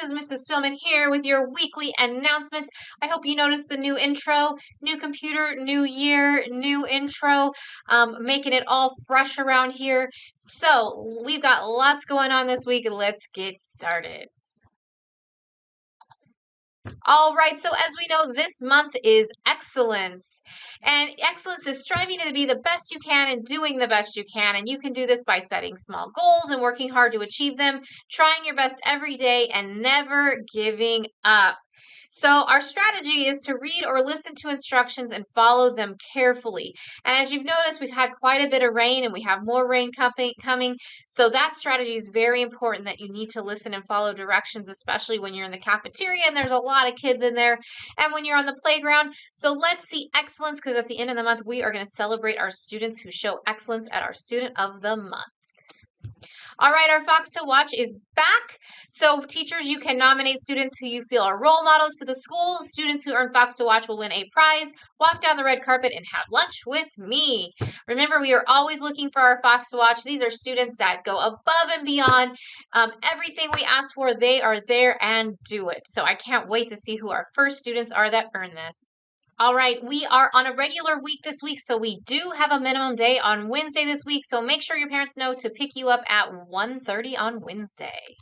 is Mrs. Spillman here with your weekly announcements. I hope you noticed the new intro, new computer, new year, new intro, making it all fresh around here. So we've got lots going on this week. Let's get started. All right, so as we know, this month is excellence. And excellence is striving to be the best you can and doing the best you can. And you can do this by setting small goals and working hard to achieve them, trying your best every day, and never giving up. So our strategy is to read or listen to instructions and follow them carefully. And as you've noticed, we've had quite a bit of rain and we have more rain coming. So that strategy is very important, that you need to listen and follow directions, especially when you're in the cafeteria and there's a lot of kids in there, and when you're on the playground. So let's see excellence, because at the end of the month, we are going to celebrate our students who show excellence at our Student of the Month. All right, our Fox to Watch is back. So teachers, you can nominate students who you feel are role models to the school. Students who earn Fox to Watch will win a prize, walk down the red carpet, and have lunch with me. Remember, we are always looking for our Fox to Watch. These are students that go above and beyond. Everything we ask for, they are there and do it. So I can't wait to see who our first students are that earn this. All right, we are on a regular week this week, so we do have a minimum day on Wednesday this week, so make sure your parents know to pick you up at 1:30 on Wednesday.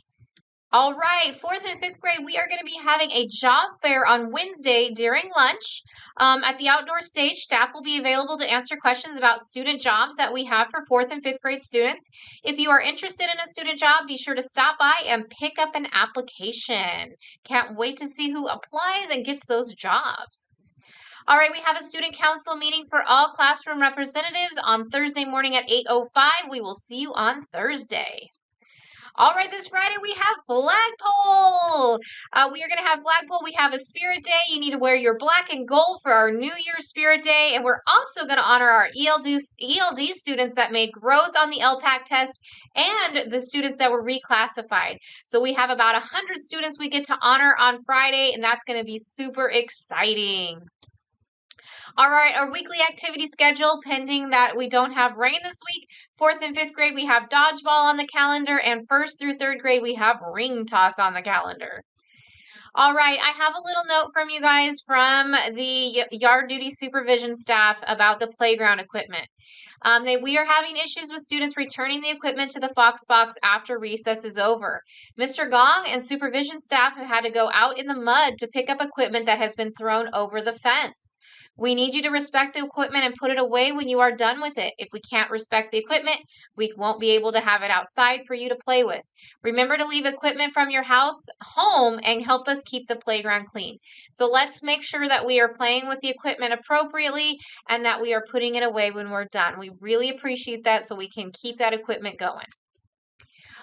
All right, 4th and 5th grade, we are going to be having a job fair on Wednesday during lunch. At the outdoor stage, staff will be available to answer questions about student jobs that we have for 4th and 5th grade students. If you are interested in a student job, be sure to stop by and pick up an application. Can't wait to see who applies and gets those jobs. All right, we have a student council meeting for all classroom representatives on Thursday morning at 8:05. We will see you on Thursday. All right, this Friday we have flagpole. We are going to have flagpole. We have a spirit day. You need to wear your black and gold for our New Year's Spirit Day. And we're also going to honor our ELD students that made growth on the LPAC test and the students that were reclassified. So we have about 100 students we get to honor on Friday, and that's going to be super exciting. All right, our weekly activity schedule, pending that we don't have rain this week. 4th and 5th grade, we have dodgeball on the calendar, and 1st through 3rd grade, we have ring toss on the calendar. All right, I have a little note from you guys from the yard duty supervision staff about the playground equipment. We are having issues with students returning the equipment to the Fox box after recess is over. Mr. Gong and supervision staff have had to go out in the mud to pick up equipment that has been thrown over the fence. We need you to respect the equipment and put it away when you are done with it. If we can't respect the equipment, we won't be able to have it outside for you to play with. Remember to leave equipment from your house home and help us keep the playground clean. So let's make sure that we are playing with the equipment appropriately and that we are putting it away when we're done. We really appreciate that, so we can keep that equipment going.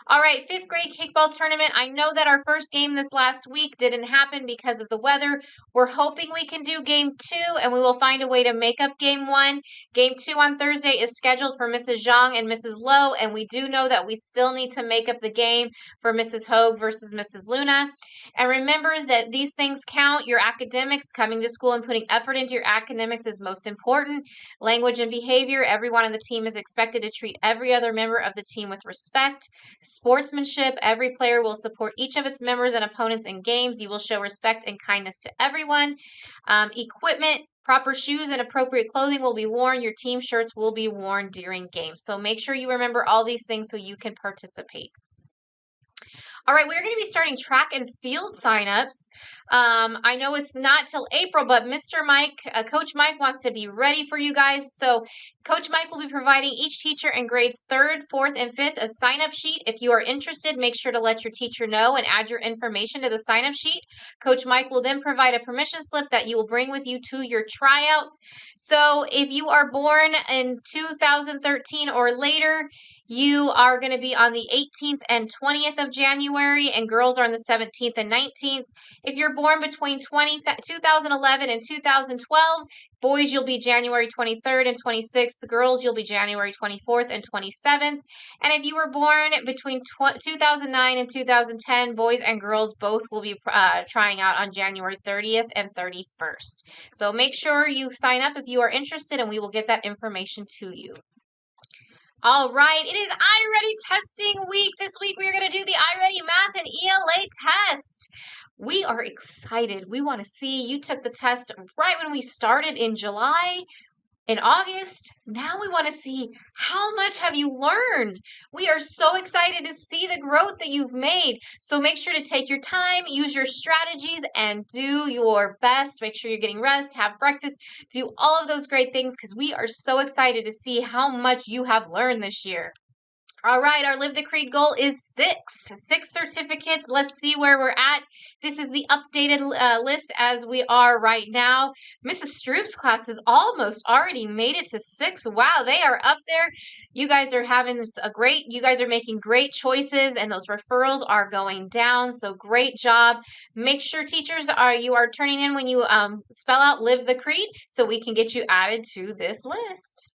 All right, 5th grade kickball tournament. I know that our first game this last week didn't happen because of the weather. We're hoping we can do game 2, and we will find a way to make up game 1. Game 2 on Thursday is scheduled for Mrs. Zhang and Mrs. Lowe, and we do know that we still need to make up the game for Mrs. Hogue versus Mrs. Luna. And remember that these things count. Your academics, coming to school and putting effort into your academics is most important. Language and behavior, everyone on the team is expected to treat every other member of the team with respect. Sportsmanship, every player will support each of its members and opponents in games. You will show respect and kindness to everyone. Equipment, proper shoes and appropriate clothing will be worn. Your team shirts will be worn during games. So make sure you remember all these things so you can participate. All right, we're going to be starting track and field signups. I know it's not till April, but Mr. Mike, Coach Mike wants to be ready for you guys. So Coach Mike will be providing each teacher in grades 3rd, 4th, and 5th a sign-up sheet. If you are interested, make sure to let your teacher know and add your information to the sign-up sheet. Coach Mike will then provide a permission slip that you will bring with you to your tryout. So if you are born in 2013 or later, you are going to be on the 18th and 20th of January, and girls are on the 17th and 19th. If you're born between 2011 and 2012, boys, you'll be January 23rd and 26th. Girls, you'll be January 24th and 27th. And if you were born between 2009 and 2010, boys and girls both will be trying out on January 30th and 31st. So make sure you sign up if you are interested, and we will get that information to you. All right, it is iReady testing week. This week we are going to do the iReady Math and ELA test. We are excited. We want to see you took the test right when we started in July. In August, now we want to see how much have you learned. We are so excited to see the growth that you've made. So make sure to take your time, use your strategies, and do your best. Make sure you're getting rest, have breakfast, do all of those great things because we are so excited to see how much you have learned this year. All right, our Live the Creed goal is 6 certificates. Let's see where we're at. This is the updated list as we are right now. Mrs. Stroop's class has almost already made it to 6. Wow, they are up there. You guys are having you guys are making great choices and those referrals are going down. So great job. Make sure teachers you are turning in when you spell out Live the Creed so we can get you added to this list.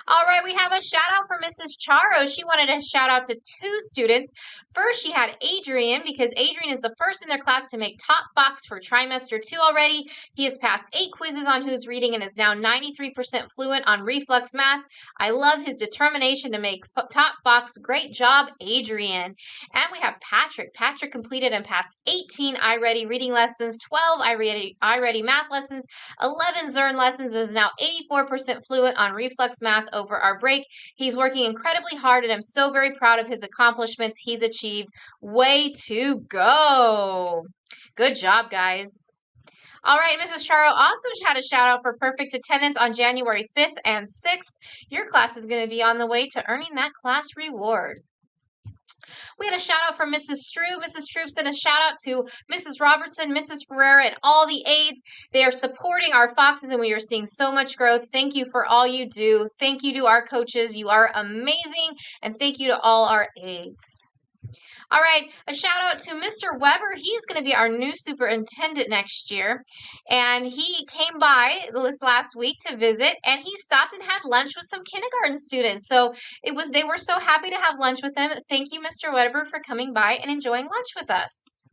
All right, we have a shout out for Mrs. Charo. She wanted a shout out to 2 students. First, she had Adrian because Adrian is the first in their class to make Top Fox for trimester 2 already. He has passed 8 quizzes on Who's Reading and is now 93% fluent on Reflex Math. I love his determination to make Top Fox. Great job, Adrian. And we have Patrick. Patrick completed and passed 18 iReady reading lessons, 12 iReady math lessons, 11 Zern lessons, and is now 84% fluent on Reflex Math over our break. He's working incredibly hard and I'm so very proud of his accomplishments he's achieved. Way to go. Good job, guys. All right, Mrs. Charo also had a shout out for perfect attendance on January 5th and 6th. Your class is going to be on the way to earning that class reward. We had a shout out from Mrs. Stroop. Mrs. Stroop sent a shout out to Mrs. Robertson, Mrs. Ferreira, and all the aides. They are supporting our Foxes and we are seeing so much growth. Thank you for all you do. Thank you to our coaches. You are amazing. And thank you to all our aides. All right, a shout out to Mr. Weber. He's going to be our new superintendent next year. And he came by this last week to visit and he stopped and had lunch with some kindergarten students. So they were so happy to have lunch with them. Thank you, Mr. Weber, for coming by and enjoying lunch with us.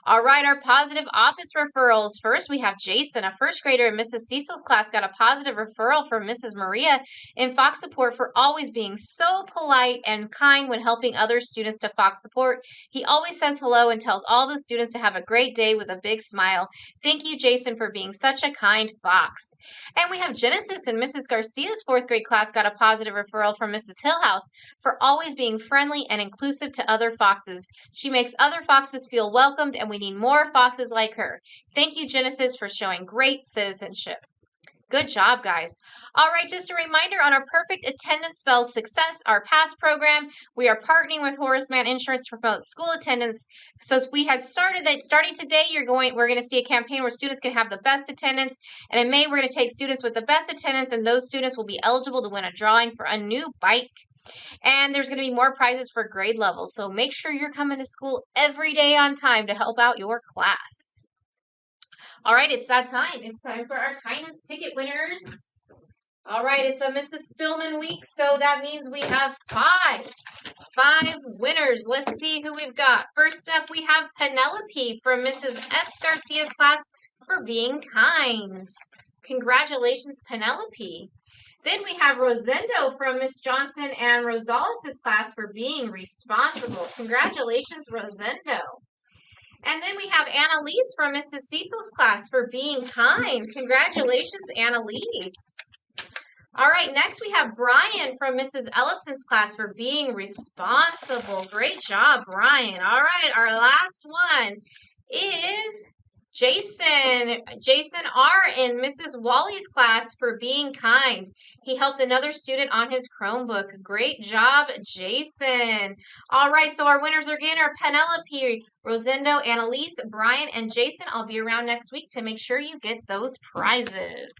All right, our positive office referrals. First, we have Jason, a first grader in Mrs. Cecil's class, got a positive referral from Mrs. Maria in Fox Support for always being so polite and kind when helping other students to Fox Support. He always says hello and tells all the students to have a great day with a big smile. Thank you, Jason, for being such a kind Fox. And we have Genesis in Mrs. Garcia's 4th grade class got a positive referral from Mrs. Hillhouse for always being friendly and inclusive to other Foxes. She makes other Foxes feel welcomed and we need more Foxes like her. Thank you, Genesis, for showing great citizenship. Good job, guys. All right, just a reminder on our Perfect Attendance Spells Success, our past program. We are partnering with Horace Mann Insurance to promote school attendance. So we had started that starting today, we're going to see a campaign where students can have the best attendance. And in May, we're going to take students with the best attendance, and those students will be eligible to win a drawing for a new bike. And there's going to be more prizes for grade levels. So make sure you're coming to school every day on time to help out your class. All right, it's that time. It's time for our kindness ticket winners. All right, it's a Mrs. Spillman week, so that means we have 5 winners. Let's see who we've got. First up, we have Penelope from Mrs. S. Garcia's class for being kind. Congratulations, Penelope. Then we have Rosendo from Miss Johnson and Rosales' class for being responsible. Congratulations, Rosendo. And then we have Annalise from Mrs. Cecil's class for being kind. Congratulations, Annalise. All right, next we have Brian from Mrs. Ellison's class for being responsible. Great job, Brian. All right, our last one is Jason R. in Mrs. Wally's class for being kind. He helped another student on his Chromebook. Great job, Jason. All right, so our winners again are Penelope, Rosendo, Annalise, Brian, and Jason. I'll be around next week to make sure you get those prizes.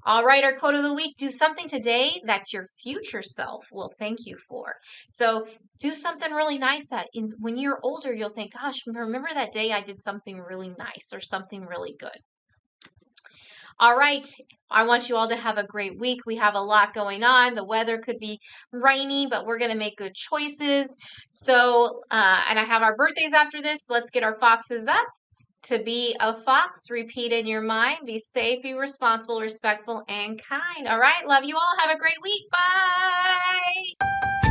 All right, our quote of the week, do something today that your future self will thank you for. So do something really nice that when you're older, you'll think, gosh, remember that day I did something really nice or something really good. All right, I want you all to have a great week. We have a lot going on. The weather could be rainy, but we're going to make good choices. So, and I have our birthdays after this. Let's get our Foxes up. To be a fox, repeat in your mind, be safe, be responsible, respectful, and kind. All right, love you all. Have a great week. Bye.